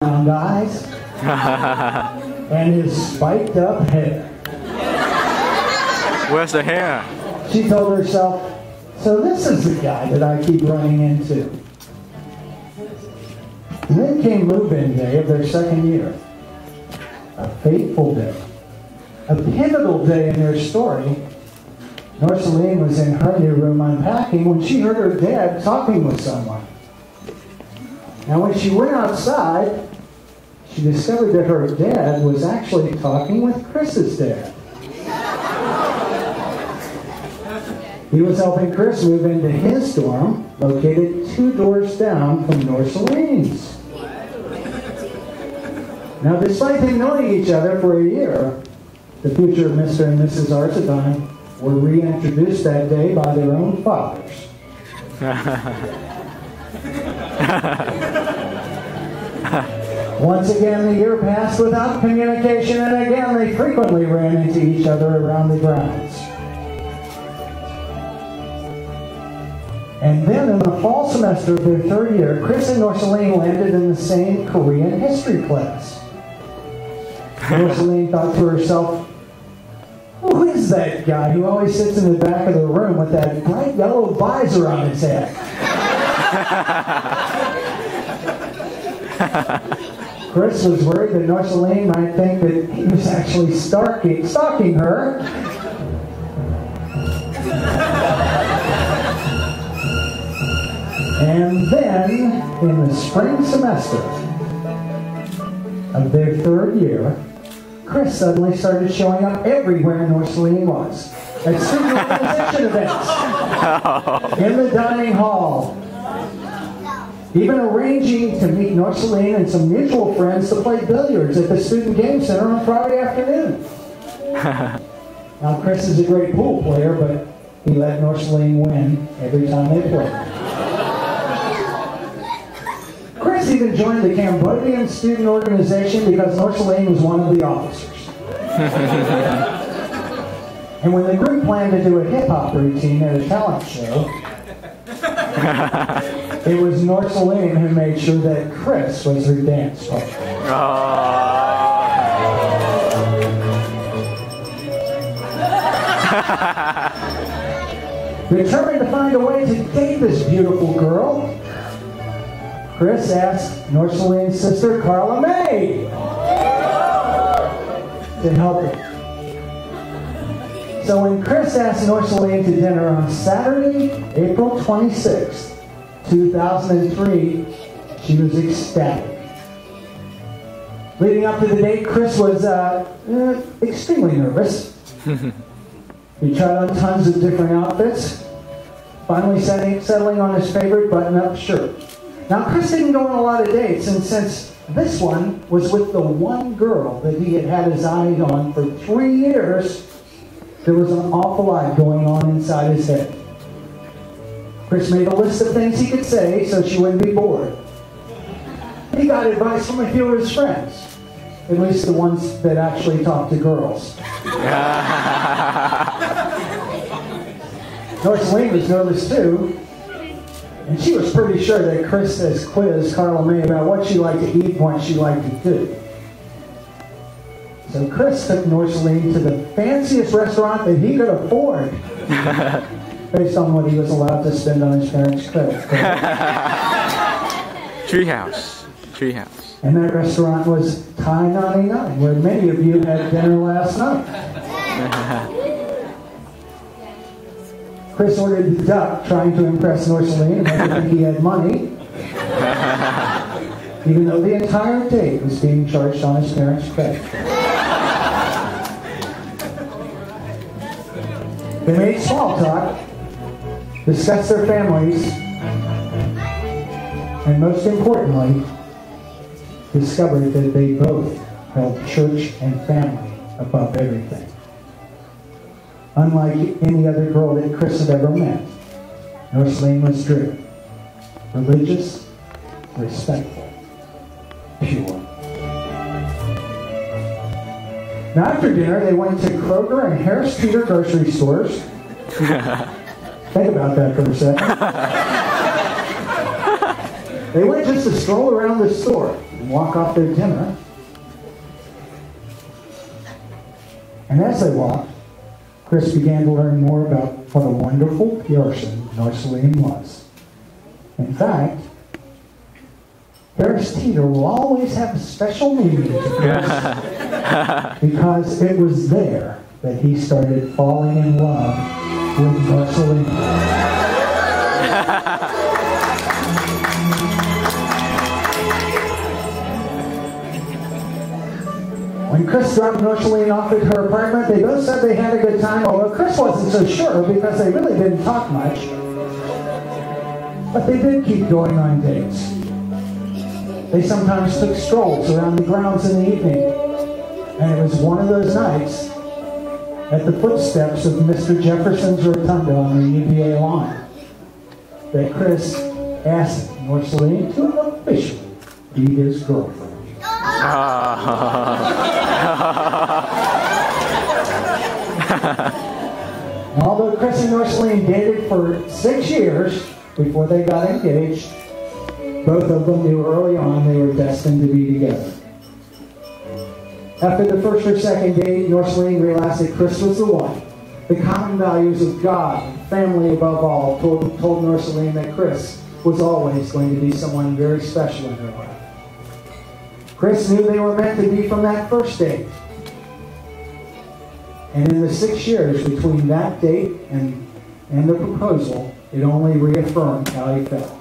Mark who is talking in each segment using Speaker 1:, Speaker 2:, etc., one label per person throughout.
Speaker 1: round eyes and his spiked up hair.
Speaker 2: Where's the hair?
Speaker 1: She told herself, so this is the guy that I keep running into. And then came move-in day of their second year. A fateful day. A pivotal day in their story. Norcelene was in her new room unpacking when she heard her dad talking with someone. Now when she went outside, she discovered that her dad was actually talking with Chris's dad. He was helping Chris move into his dorm, located 2 doors down from Norcelene's. Now, despite them knowing each other for a year, the future Mr. and Mrs. Arsadine were reintroduced that day by their own fathers. Once again, the year passed without communication, and again they frequently ran into each other around the grounds. And then in the fall semester of their 3rd year, Chris and Norcelene landed in the same Korean history class. Norcelene thought to herself, who is that guy who always sits in the back of the room with that bright yellow visor on his head? Chris was worried that Norcelene might think that he was actually stalking her. And then, in the spring semester of their 3rd year, Chris suddenly started showing up everywhere Norcelene was. At student organization events, in the dining hall, even arranging to meet Norcelene and some mutual friends to play billiards at the student game center on Friday afternoon. Now, Chris is a great pool player, but he let Norcelene win every time they played. Chris even joined the Cambodian student organization because Norcelene was one of the officers. And when the group planned to do a hip-hop routine at a talent show, it was Norcelene who made sure that Chris was her dance partner. Determined to find a way to date this beautiful girl, Chris asked Norcelene's sister, Carla May, to help him. So when Chris asked Norcelene to dinner on Saturday, April 26, 2003, she was ecstatic. Leading up to the date, Chris was extremely nervous. He tried on tons of different outfits, finally settling on his favorite button-up shirt. Now, Chris didn't go on a lot of dates, and since this one was with the one girl that he had had his eyes on for 3 years, there was an awful lot going on inside his head. Chris made a list of things he could say so she wouldn't be bored. He got advice from a few of his friends, at least the ones that actually talk to girls. Norcelene was nervous too, and she was pretty sure that Chris has quizzed Carla May about what she liked to eat and what she liked to do. So Chris took Norcelene to the fanciest restaurant that he could afford, based on what he was allowed to spend on his parents' credit card.
Speaker 2: Treehouse.
Speaker 1: And that restaurant was Thai 99, where many of you had dinner last night. Chris ordered the duck, trying to impress Norcelene and make her think he had money, even though the entire date was being charged on his parents' credit. They made small talk, discussed their families, and most importantly, discovered that they both held church and family above everything. Unlike any other girl that Chris had ever met, Norcelene was driven, religious, respectful, pure. Now after dinner, they went to Kroger and Harris Teeter grocery stores. Think about that for a second. They went just to stroll around the store. and walk off their dinner. And as they walked, Chris began to learn more about what a wonderful person Norcelene was. In fact, Paris Teeter will always have a special meaning to Chris because it was there that he started falling in love with Norcelene. When Chris dropped Norcelene off at her apartment, they both said they had a good time, although Chris wasn't so sure because they really didn't talk much. But they did keep going on dates. They sometimes took strolls around the grounds in the evening. And it was one of those nights at the footsteps of Mr. Jefferson's rotunda on the UVA lawn that Chris asked Norcelene to officially be his girlfriend. Although Chris and Norcelene dated for 6 years before they got engaged, both of them knew early on they were destined to be together. After the first or second date, Norcelene realized that Chris was the one. The common values of God and family above all told Norcelene that Chris was always going to be someone very special in her life. Chris knew they were meant to be from that first date. And in the 6 years between that date and the proposal, it only reaffirmed how he felt.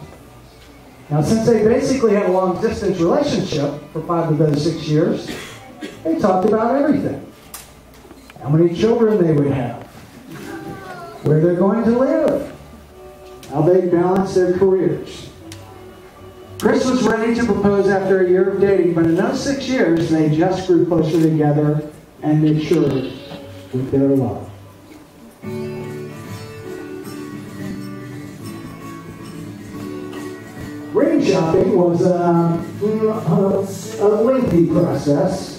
Speaker 1: Now, since they basically had a long-distance relationship for 5 of those 6 years, they talked about everything. How many children they would have, where they're going to live, how they'd balance their careers. Chris was ready to propose after a year of dating, but in those 6 years, they just grew closer together and matured with their love. Ring shopping was a lengthy process.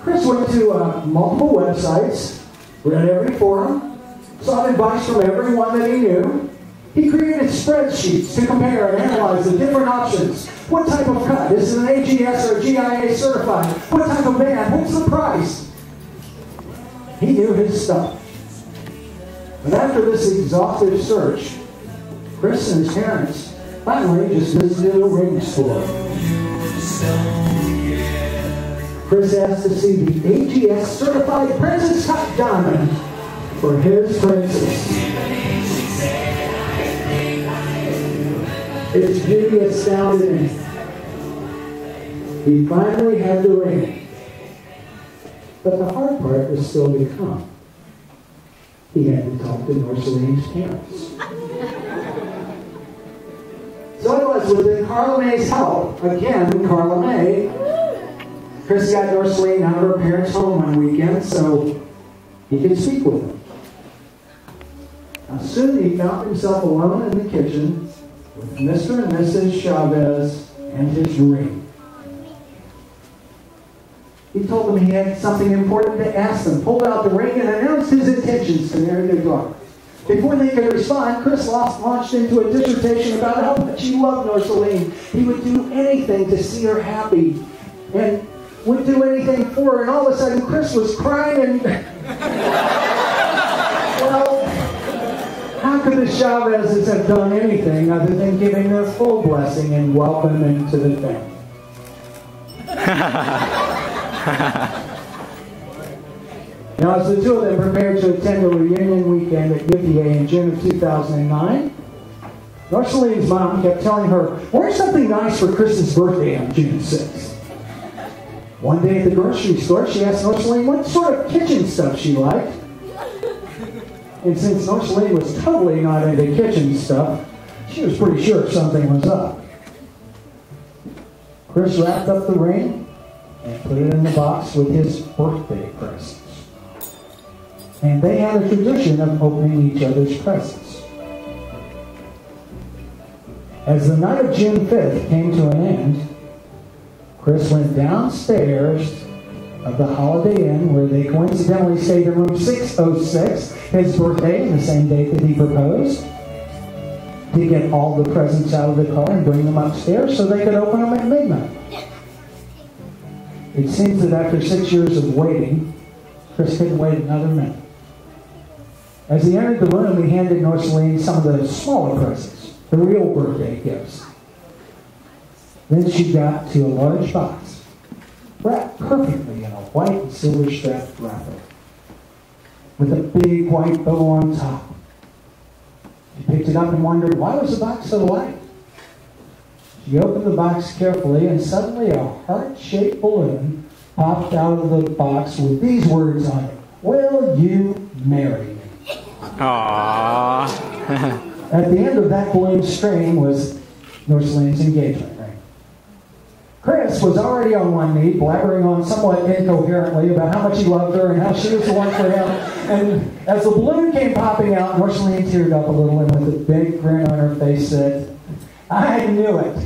Speaker 1: Chris went to multiple websites, read every forum, sought advice from everyone that he knew. He created spreadsheets to compare and analyze the different options. What type of cut? Is it an AGS or GIA certified? What type of band? What's the price? He knew his stuff. But after this exhaustive search, Chris and his parents finally just visited a ring store. Chris asked to see the AGS certified Princess Cut diamond for his princess. Its beauty astounded him. He finally had the ring. But the hard part was still to come. He had to talk to Norcelene's parents. So it was with Carla May's help, again, Carla May, Chris got Norcelene out of her parents' home one weekend so he could speak with them. Now soon he found himself alone in the kitchen with Mr. and Mrs. Chavez and his ring. He told them he had something important to ask them, pulled out the ring, and announced his intentions to marry their daughter. Before they could respond, Chris launched into a dissertation about how much he loved Norcelene. He would do anything to see her happy and would do anything for her. And all of a sudden, Chris was crying and... well, how could the Chavezes have done anything other than giving their full blessing and welcome into the family? Now, as the two of them prepared to attend a reunion weekend at UVA in June of 2009, Norcelene's mom kept telling her, "Wear something nice for Chris's birthday on June 6th. One day at the grocery store, she asked Norcelene what sort of kitchen stuff she liked. And since Norcelene was totally not into kitchen stuff, she was pretty sure something was up. Chris wrapped up the ring and put it in the box with his birthday presents. And they had a tradition of opening each other's presents. As the night of June 5th came to an end, Chris went downstairs of the Holiday Inn, where they coincidentally stayed in room 606, his birthday, the same date that he proposed, to get all the presents out of the car and bring them upstairs so they could open them at midnight. It seems that after 6 years of waiting, Chris couldn't wait another minute. As he entered the room, he handed Norcelene some of the smaller presents, the real birthday gifts. Then she got to a large box, wrapped perfectly in a white and silver striped wrapper, with a big white bow on top. She picked it up and wondered, why was the box so light? She opened the box carefully, and suddenly a heart-shaped balloon popped out of the box with these words on it: "Will you marry me?"
Speaker 2: Aww.
Speaker 1: At the end of that balloon string was Norcelene's engagement ring. Chris was already on one knee, blabbering on somewhat incoherently about how much he loved her and how she was the one for him. And as the balloon came popping out, Norcelene teared up a little and with a big grin on her face said, "I knew it."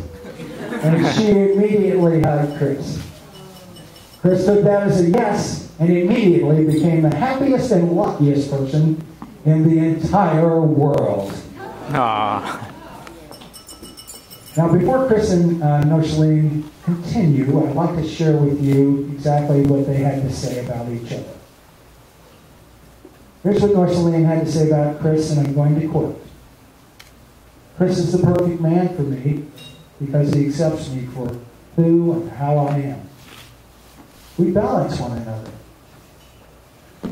Speaker 1: And she immediately hugged Chris. Chris took that as a yes and immediately became the happiest and luckiest person in the entire world.
Speaker 2: Aww.
Speaker 1: Now, before Chris and Norcelene continue, I'd like to share with you exactly what they had to say about each other. Here's what Norcelene had to say about Chris, and I'm going to quote. "Chris is the perfect man for me because he accepts me for who and how I am. We balance one another.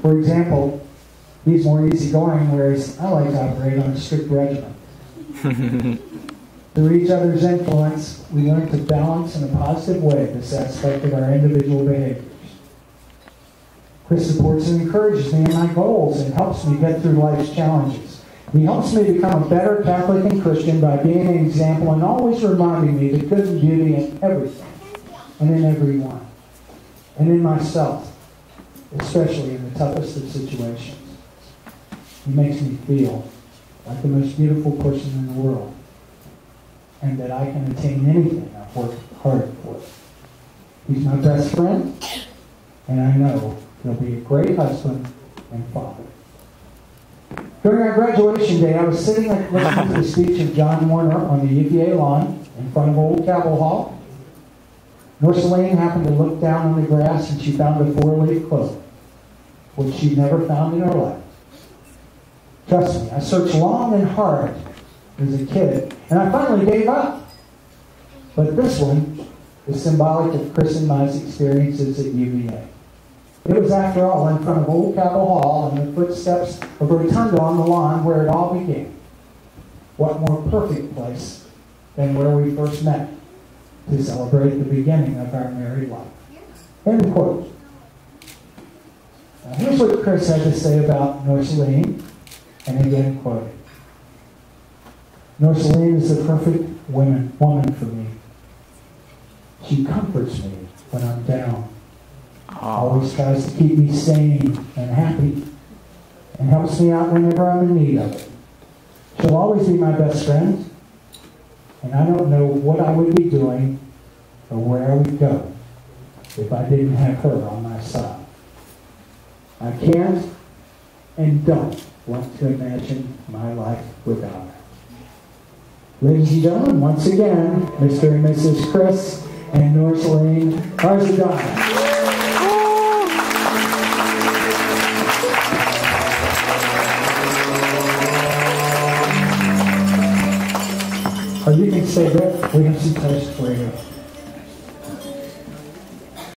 Speaker 1: For example, he's more easygoing, whereas I like to operate on a strict regimen. Through each other's influence, we learn to balance in a positive way this aspect of our individual behaviors. Chris supports and encourages me in my goals and helps me get through life's challenges. He helps me become a better Catholic and Christian by being an example and always reminding me the good and beauty in everything and in everyone, and in myself, especially in the toughest of situations. He makes me feel like the most beautiful person in the world, and that I can attain anything I've worked hard for. He's my best friend, and I know he'll be a great husband and father." During our graduation day, I was sitting and listening to the speech of John Warner on the UVA lawn in front of Old Cabell Hall. Norcelene happened to look down on the grass, and she found a 4-leaf clover, which she'd never found in her life. Trust me, I searched long and hard as a kid, and I finally gave up. But this one is symbolic of Chris and my experiences at UVA. It was, after all, in front of Old Cabell Hall and the footsteps of a rotunda on the lawn where it all began. What more perfect place than where we first met to celebrate the beginning of our married life. End quote. Now, here's what Chris had to say about Norcelene, and again quoted. "Norcelene is the perfect woman for me. She comforts me when I'm down, always tries to keep me sane and happy, and helps me out whenever I'm in need of it. She'll always be my best friend, and I don't know what I would be doing or where I would go if I didn't have her on my side. I can't and don't want to imagine my life without her." Ladies and gentlemen, once again, Mr. and Mrs. Chris and Norcelene Arzadon. Or you can stay there. We have some toast for you.